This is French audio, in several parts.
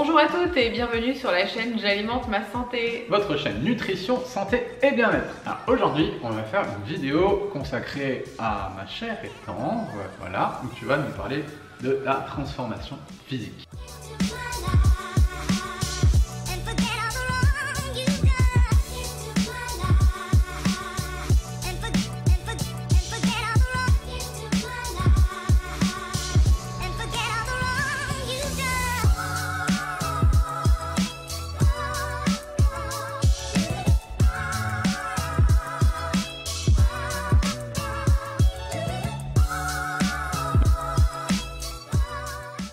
Bonjour à toutes et bienvenue sur la chaîne J'alimente ma santé. Votre chaîne nutrition, santé et bien-être. Alors aujourd'hui, on va faire une vidéo consacrée à ma chère et tendre, voilà, où tu vas nous parler de la transformation physique.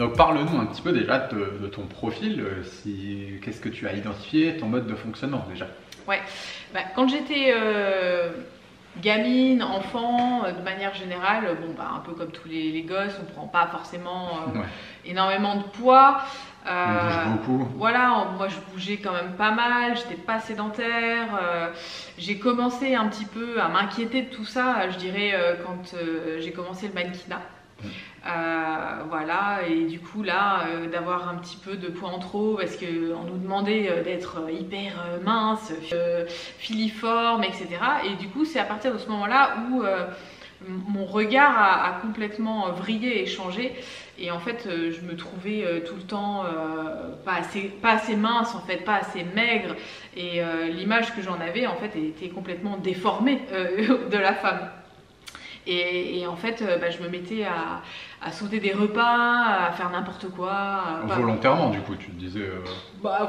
Donc parle-nous un petit peu déjà de ton profil, qu'est-ce que tu as identifié, ton mode de fonctionnement déjà. Ouais, quand j'étais gamine, enfant, de manière générale, un peu comme tous les gosses, on prend pas forcément énormément de poids. On bouge beaucoup. Voilà, moi je bougeais quand même pas mal, j'étais pas sédentaire. J'ai commencé un petit peu à m'inquiéter de tout ça, je dirais, quand j'ai commencé le mannequinat. Voilà, et du coup là d'avoir un petit peu de poids en trop parce qu'on nous demandait d'être hyper mince, filiforme, etc. Et du coup c'est à partir de ce moment là où mon regard a complètement vrillé et changé. Et en fait je me trouvais tout le temps pas assez mince, en fait, pas assez maigre, et l'image que j'en avais en fait était complètement déformée de la femme. Et en fait, je me mettais à sauter des repas, à faire n'importe quoi. Volontairement, du coup, tu te disais...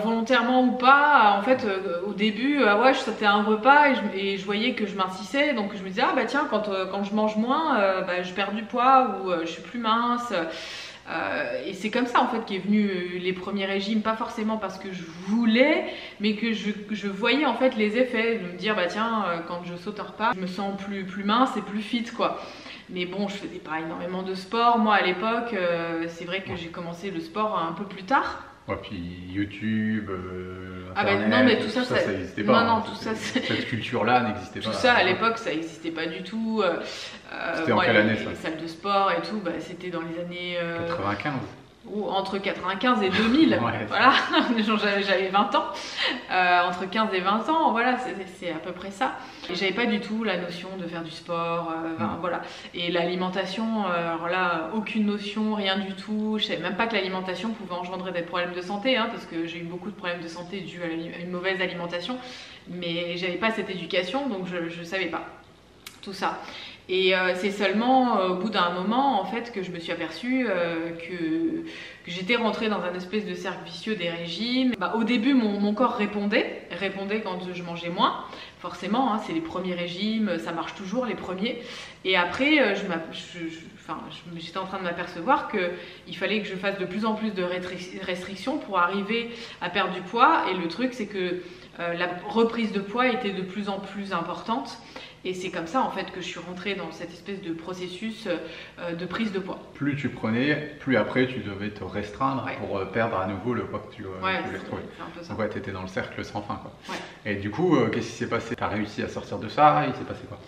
Volontairement ou pas, en fait, au début, je sautais un repas et je voyais que je mincissais. Donc je me disais, tiens, quand je mange moins, je perds du poids ou je suis plus mince. Et c'est comme ça en fait qu'est venu les premiers régimes, pas forcément parce que je voulais, mais que je voyais en fait les effets, de me dire tiens, quand je saute un repas, je me sens plus mince et plus fit quoi. Mais bon, je faisais pas énormément de sport moi à l'époque, c'est vrai que j'ai commencé le sport un peu plus tard. Ouais, puis YouTube, Internet, non mais tout ça n'existait pas. Non, tout ça, cette culture-là n'existait pas. Tout ça à l'époque ça n'existait pas du tout. C'était en quelle année ça? Les salles de sport et tout, c'était dans les années 95. Ou entre 95 et 2000, voilà, j'avais 20 ans, entre 15 et 20 ans, voilà, c'est à peu près ça. Et j'avais pas du tout la notion de faire du sport, voilà. Et l'alimentation, alors là, aucune notion, rien du tout. Je savais même pas que l'alimentation pouvait engendrer des problèmes de santé, parce que j'ai eu beaucoup de problèmes de santé dus à une mauvaise alimentation, mais j'avais pas cette éducation, donc je savais pas tout ça. Et c'est seulement au bout d'un moment en fait que je me suis aperçue que j'étais rentrée dans un espèce de cercle vicieux des régimes. Au début mon corps répondait quand je mangeais moins, forcément, c'est les premiers régimes, ça marche toujours les premiers. Et après j'étais en train de m'apercevoir qu'il fallait que je fasse de plus en plus de restrictions pour arriver à perdre du poids. Et le truc c'est que la reprise de poids était de plus en plus importante. Et c'est comme ça en fait que je suis rentrée dans cette espèce de processus de prise de poids. Plus tu prenais, plus après tu devais te restreindre pour perdre à nouveau le poids que tu voulais retrouver. Donc tu étais dans le cercle sans fin quoi. Et du coup, qu'est-ce qui s'est passé? Tu as réussi à sortir de ça? Il s'est passé quoi?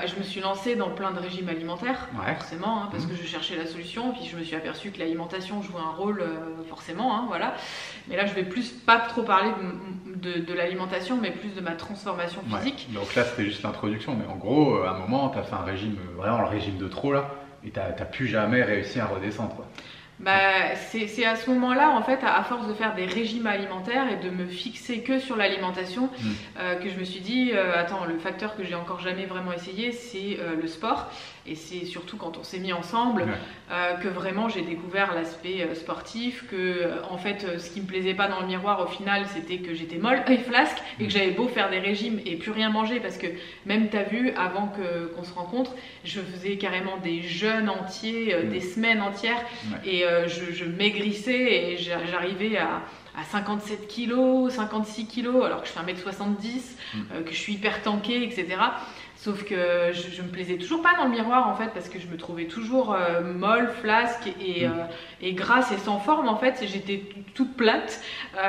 Je me suis lancée dans plein de régimes alimentaires, forcément, parce que je cherchais la solution, puis je me suis aperçue que l'alimentation jouait un rôle, forcément, voilà. Mais là, je vais pas trop parler de l'alimentation, mais plus de ma transformation physique. Donc là, c'était juste l'introduction, mais en gros, à un moment, tu as fait un régime, vraiment le régime de trop, là, et tu n'as plus jamais réussi à redescendre, quoi. C'est à ce moment-là, en fait, à force de faire des régimes alimentaires et de me fixer que sur l'alimentation, que je me suis dit, attends, le facteur que j'ai encore jamais vraiment essayé, c'est le sport. Et c'est surtout quand on s'est mis ensemble que vraiment j'ai découvert l'aspect sportif, que en fait ce qui me plaisait pas dans le miroir au final c'était que j'étais molle et flasque et que j'avais beau faire des régimes et plus rien manger, parce que même t'as vu avant qu'on se rencontre, je faisais carrément des jeûnes entiers, des semaines entières, et je maigrissais et j'arrivais à 57 kg, 56 kg alors que je fais 1m70, que je suis hyper tankée, etc. Sauf que je me plaisais toujours pas dans le miroir en fait, parce que je me trouvais toujours molle, flasque et grasse et sans forme en fait. J'étais toute plate,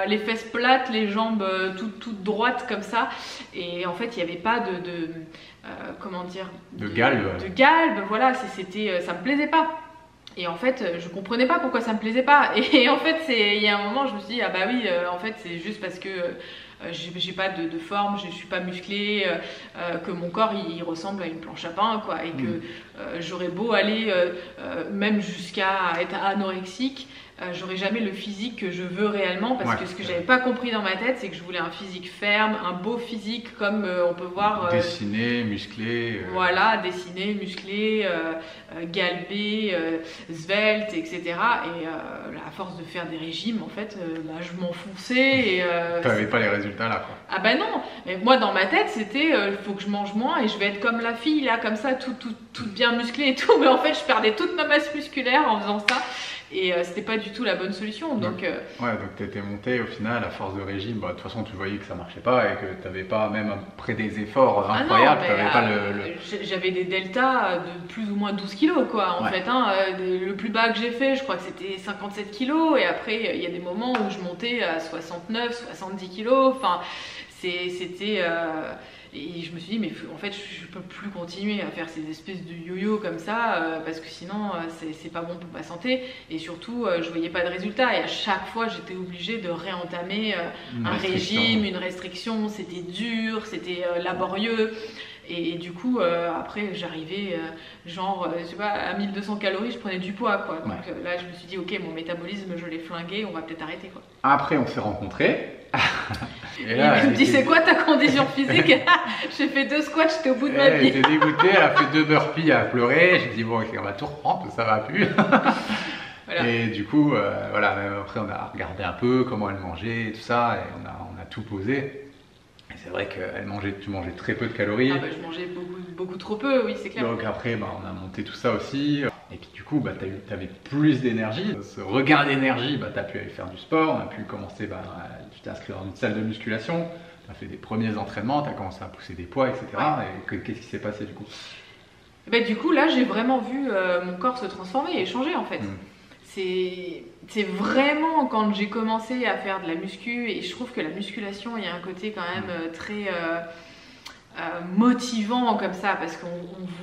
les fesses plates, les jambes toutes droites comme ça. Et en fait il n'y avait pas comment dire, de galbe. De galbe, voilà, ça me plaisait pas. Et en fait, je comprenais pas pourquoi ça me plaisait pas. Et en fait, il y a un moment, je me suis dit, ah bah oui, en fait, c'est juste parce que j'ai pas de forme, je suis pas musclée, que mon corps il ressemble à une planche à pain, quoi. Et que j'aurais beau aller même jusqu'à être anorexique, j'aurais jamais le physique que je veux réellement, parce que ce que j'avais pas compris dans ma tête, c'est que je voulais un physique ferme, un beau physique comme on peut voir dessiné, musclé, voilà, dessiné, musclé, galbé, svelte, etc. Et à force de faire des régimes, en fait, bah, je m'enfonçais et t'avais pas les résultats là, quoi. Ah bah non, mais moi dans ma tête c'était faut que je mange moins et je vais être comme la fille là, comme ça, toute bien musclée et tout, mais en fait je perdais toute ma masse musculaire en faisant ça. Et c'était pas du tout la bonne solution. Donc, ouais, donc tu étais monté au final à force de régime. Bah, de toute façon, tu voyais que ça marchait pas et que tu n'avais pas, même après des efforts incroyables, j'avais des deltas de plus ou moins 12 kilos, quoi. En fait, hein, le plus bas que j'ai fait, je crois que c'était 57 kilos. Et après, il y a des moments où je montais à 69, 70 kilos. Enfin, c'était. Et je me suis dit, mais en fait, je peux plus continuer à faire ces espèces de yo-yo comme ça, parce que sinon, c'est pas bon pour ma santé. Et surtout, je voyais pas de résultats. Et à chaque fois, j'étais obligée de réentamer un régime, une restriction. C'était dur, c'était laborieux. Et du coup, après, j'arrivais genre, je sais pas, à 1200 calories, je prenais du poids, quoi. Donc là, je me suis dit, ok, mon métabolisme, je l'ai flingué, on va peut-être arrêter, quoi. Après, on s'est rencontrés. Et là, il me dit, c'est quoi ta condition physique? J'ai fait 2 squats, j'étais au bout de ma vie. Elle était dégoûtée, elle a fait 2 burpees, elle a pleuré. J'ai dit, bon, ok, on va tout reprendre, ça va plus. Voilà. Et du coup, voilà, même après, on a regardé un peu comment elle mangeait et tout ça, et on a tout posé. Et c'est vrai que tu mangeais très peu de calories. Ah bah, je mangeais beaucoup trop peu, oui, c'est clair. Donc après, bah, on a monté tout ça aussi. Et puis du coup, bah, tu avais plus d'énergie. Ce regain d'énergie, bah, tu as pu aller faire du sport. On a pu commencer, bah, tu t'es inscrit dans une salle de musculation. Tu as fait des premiers entraînements, tu as commencé à pousser des poids, etc. Ouais. Et qu'est-ce qui s'est passé du coup? Bah, du coup, là, j'ai vraiment vu mon corps se transformer et changer en fait. C'est vraiment quand j'ai commencé à faire de la muscu, et je trouve que la musculation, il y a un côté quand même très motivant comme ça, parce qu'on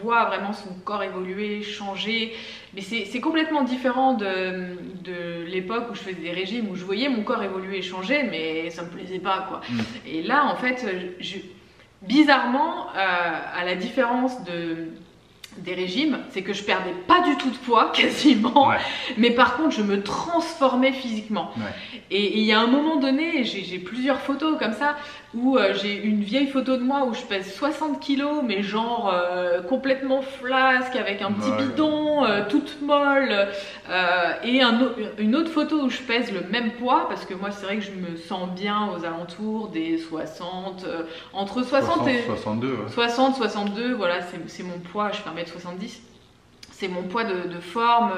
voit vraiment son corps évoluer, changer. Mais c'est complètement différent de l'époque où je faisais des régimes, où je voyais mon corps évoluer et changer, mais ça me plaisait pas, quoi. Et là, en fait, bizarrement, à la différence des régimes, c'est que je perdais pas du tout de poids quasiment, mais par contre je me transformais physiquement. Et il y a un moment donné, j'ai plusieurs photos comme ça, où j'ai une vieille photo de moi où je pèse 60 kilos, mais genre complètement flasque, avec un petit bidon, toute molle, et une autre photo où je pèse le même poids, parce que moi c'est vrai que je me sens bien aux alentours des 60, entre 60 et 62, 60, 62, voilà, c'est mon poids, je fais 1m70, c'est mon poids de forme,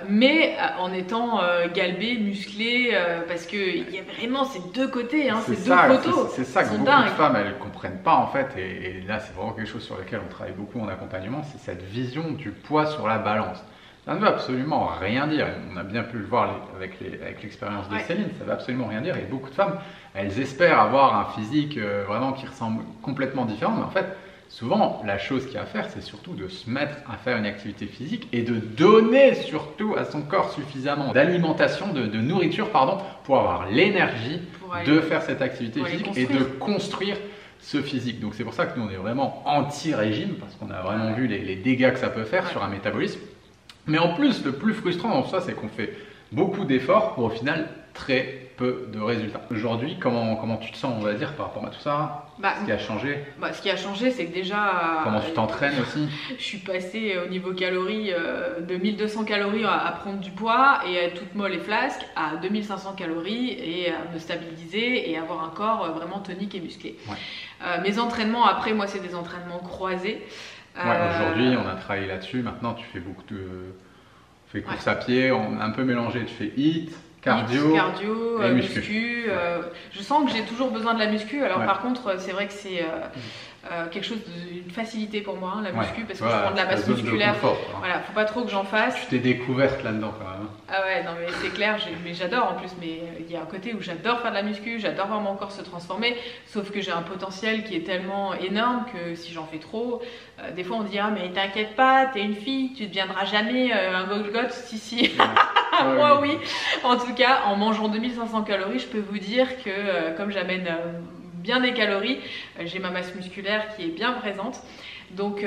mais en étant galbé, musclé, parce qu'il y a vraiment ces deux côtés, hein, ces deux photos. C'est ça que beaucoup de femmes, elles ne comprennent pas en fait, et là c'est vraiment quelque chose sur lequel on travaille beaucoup en accompagnement, c'est cette vision du poids sur la balance. Ça ne veut absolument rien dire, on a bien pu le voir avec l'expérience de Céline, ça ne veut absolument rien dire, et beaucoup de femmes, elles espèrent avoir un physique vraiment qui ressemble complètement différent, mais en fait, souvent, la chose qu'il y a à faire, c'est surtout de se mettre à faire une activité physique et de donner surtout à son corps suffisamment d'alimentation, de nourriture, pardon, pour avoir l'énergie de faire cette activité physique et de construire ce physique. Donc c'est pour ça que nous, on est vraiment anti-régime, parce qu'on a vraiment vu les dégâts que ça peut faire sur un métabolisme. Mais en plus, le plus frustrant dans ça, c'est qu'on fait beaucoup d'efforts pour au final très peu de résultats. Aujourd'hui, comment tu te sens, on va dire, par rapport à tout ça? Ce qui a changé? Ce qui a changé, c'est que déjà... Comment tu t'entraînes aussi? Je suis passée au niveau calories de 1200 calories à prendre du poids et à être toute molle et flasque, à 2500 calories et à me stabiliser et avoir un corps vraiment tonique et musclé. Mes entraînements, après, moi, c'est des entraînements croisés. Aujourd'hui, on a travaillé là-dessus. Maintenant, tu fais beaucoup de... Tu fais course à pied, on a un peu mélangé. Tu fais HIIT, Cardio, et muscu. Je sens que j'ai toujours besoin de la muscu. Alors par contre, c'est vrai que c'est quelque chose d'une facilité pour moi, la muscu, parce que je prends de la masse musculaire. Voilà, faut pas trop que j'en fasse. Tu t'es découverte là-dedans quand même. Ah ouais, non mais c'est clair, mais j'adore en plus, mais il y a un côté où j'adore faire de la muscu, j'adore voir mon corps se transformer, sauf que j'ai un potentiel qui est tellement énorme que si j'en fais trop, des fois on dit ah mais t'inquiète pas, t'es une fille, tu ne deviendras jamais un Golgoth, si. Moi oui. En tout cas, en mangeant 2500 calories, je peux vous dire que comme j'amène bien des calories, j'ai ma masse musculaire qui est bien présente. Donc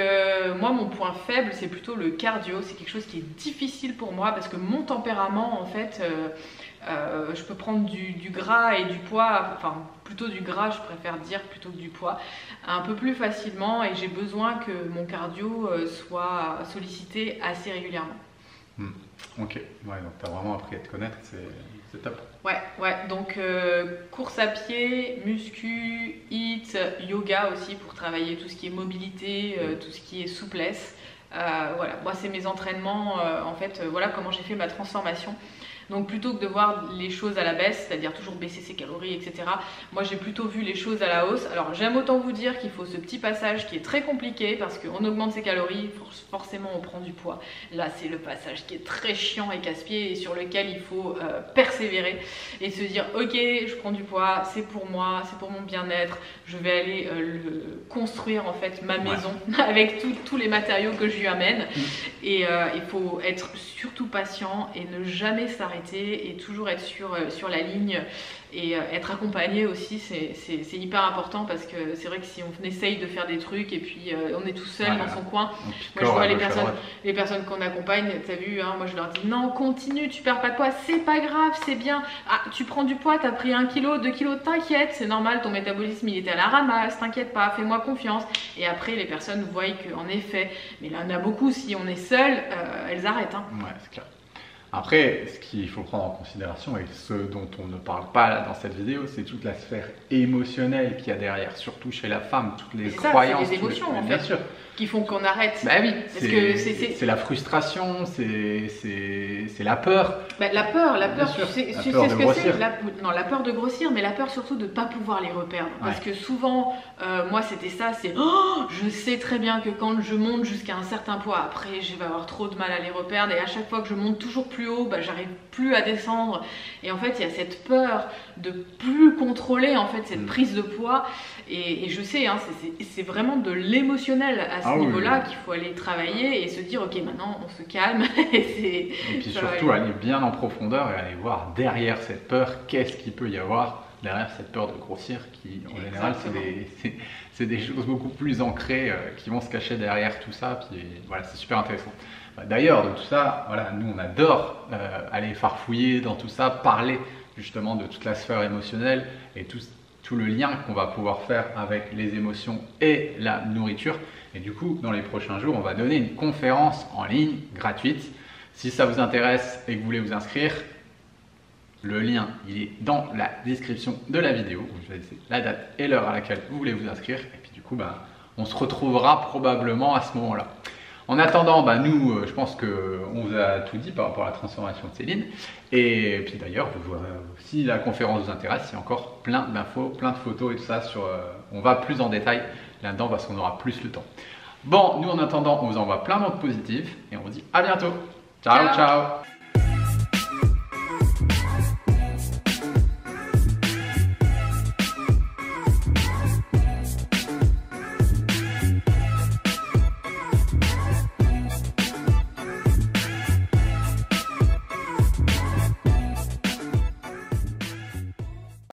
moi mon point faible c'est plutôt le cardio, c'est quelque chose qui est difficile pour moi parce que mon tempérament en fait, je peux prendre du gras et du poids, enfin plutôt du gras je préfère dire plutôt que du poids, un peu plus facilement, et j'ai besoin que mon cardio soit sollicité assez régulièrement. Ok, ouais, donc tu as vraiment appris à te connaître, c'est top. Ouais, donc course à pied, muscu, HIIT, yoga aussi pour travailler tout ce qui est mobilité, tout ce qui est souplesse. Voilà, moi c'est mes entraînements, en fait, voilà comment j'ai fait ma transformation. Donc plutôt que de voir les choses à la baisse, c'est-à-dire toujours baisser ses calories, etc. Moi j'ai plutôt vu les choses à la hausse. Alors j'aime autant vous dire qu'il faut ce petit passage qui est très compliqué parce qu'on augmente ses calories, forcément on prend du poids. Là c'est le passage qui est très chiant et casse-pied et sur lequel il faut persévérer et se dire ok je prends du poids, c'est pour moi, c'est pour mon bien-être, je vais aller construire en fait ma maison avec tous les matériaux que je lui amène. Et il faut être surtout patient et ne jamais s'arrêter et toujours être sur la ligne et être accompagné aussi, c'est hyper important parce que c'est vrai que si on essaye de faire des trucs et puis on est tout seul dans son coin, moi je vois les personnes qu'on accompagne, t'as vu, hein, moi je leur dis non continue, tu perds pas de poids, c'est pas grave, c'est bien, ah tu prends du poids, t'as pris 1 kg, 2 kg, t'inquiète, c'est normal, ton métabolisme il était à la ramasse, t'inquiète pas, fais-moi confiance. Et après les personnes voient qu'en effet, mais là il y en a beaucoup, si on est seul, elles arrêtent. Hein. Ouais, c'est clair. Après, ce qu'il faut prendre en considération et ce dont on ne parle pas là dans cette vidéo, c'est toute la sphère émotionnelle qu'il y a derrière, surtout chez la femme, toutes les croyances, les émotions en fait, bien sûr, qui font qu'on arrête. Bah oui, c'est la frustration, c'est la peur. Bah, la peur, tu sais ce que c'est, la peur de grossir, mais la peur surtout de ne pas pouvoir les reperdre. Parce que souvent, moi c'était ça, c'est je sais très bien que quand je monte jusqu'à un certain poids, après je vais avoir trop de mal à les reperdre, et à chaque fois que je monte toujours plus haut, bah, j'arrive plus à descendre. Et en fait, il y a cette peur de plus contrôler en fait cette prise de poids. Et je sais, hein, c'est vraiment de l'émotionnel à ce niveau-là qu'il faut aller travailler et se dire ok maintenant on se calme et puis surtout aller bien en profondeur et aller voir derrière cette peur qu'est-ce qu'il peut y avoir derrière cette peur de grossir qui en général c'est des choses beaucoup plus ancrées qui vont se cacher derrière tout ça. Puis voilà, c'est super intéressant. D'ailleurs de tout ça, voilà, nous on adore aller farfouiller dans tout ça, parler justement de toute la sphère émotionnelle et tout le lien qu'on va pouvoir faire avec les émotions et la nourriture. Et du coup, dans les prochains jours, on va donner une conférence en ligne gratuite. Si ça vous intéresse et que vous voulez vous inscrire, le lien il est dans la description de la vidéo. Je vais laisser la date et l'heure à laquelle vous voulez vous inscrire. Et puis du coup, on se retrouvera probablement à ce moment-là. En attendant, nous, je pense qu'on vous a tout dit par rapport à la transformation de Céline. Et puis d'ailleurs, si la conférence vous intéresse, il y a encore plein d'infos, plein de photos et tout ça. On va plus en détail là-dedans parce qu'on aura plus le temps. Bon, nous en attendant, on vous envoie plein d'autres positifs et on vous dit à bientôt. Ciao, ciao.